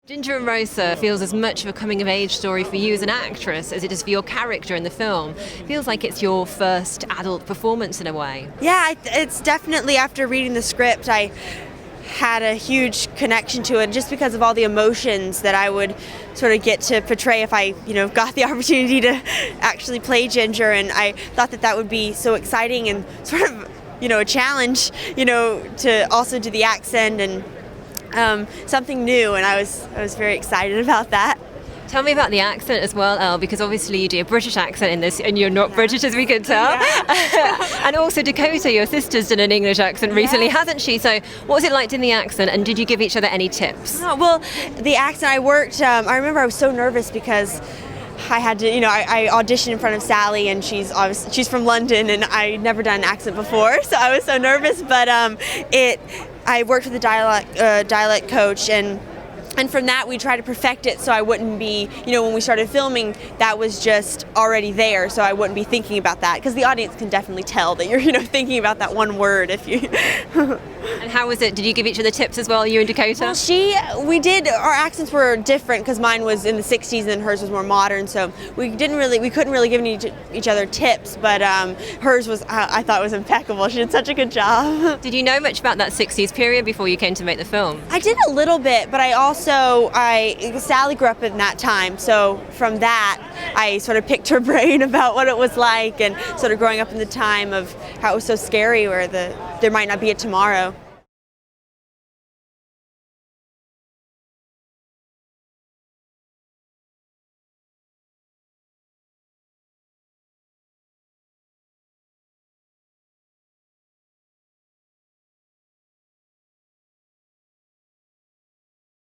Ginger Rosa feels as much of a coming-of-age story for you as an actress as it is for your character in the film. It feels like it's your first adult performance in a way. Yeah, it's definitely, after reading the script, I had a huge connection to it just because of all the emotions that I would sort of get to portray if I, got the opportunity to actually play Ginger, and I thought that would be so exciting and sort of, a challenge, to also do the accent and something new, and I was very excited about that. Tell me about the accent as well, Elle, because obviously you do a British accent in this, and you're not British, as we can tell. Yeah. And also Dakota, your sister's done an English accent recently, hasn't she? So what was it like doing the accent, and did you give each other any tips? Oh, well, the accent I worked, I remember I was so nervous because I had to, I auditioned in front of Sally, and she's from London, and I'd never done an accent before, so I was so nervous, but I worked with a dialect coach, and from that we tried to perfect it so I wouldn't be, when we started filming, that was just already there, so I wouldn't be thinking about that, because the audience can definitely tell that you're, thinking about that one word if you... And how was it? Did you give each other tips as well, you and Dakota? Well, we did. Our accents were different because mine was in the 60s and hers was more modern, so we couldn't really give each other tips, but hers was, I thought, was impeccable. She did such a good job. Did you know much about that 60s period before you came to make the film? I did a little bit, but Sally grew up in that time, so from that I sort of picked her brain about what it was like and sort of growing up in the time of how it was so scary where there might not be a tomorrow.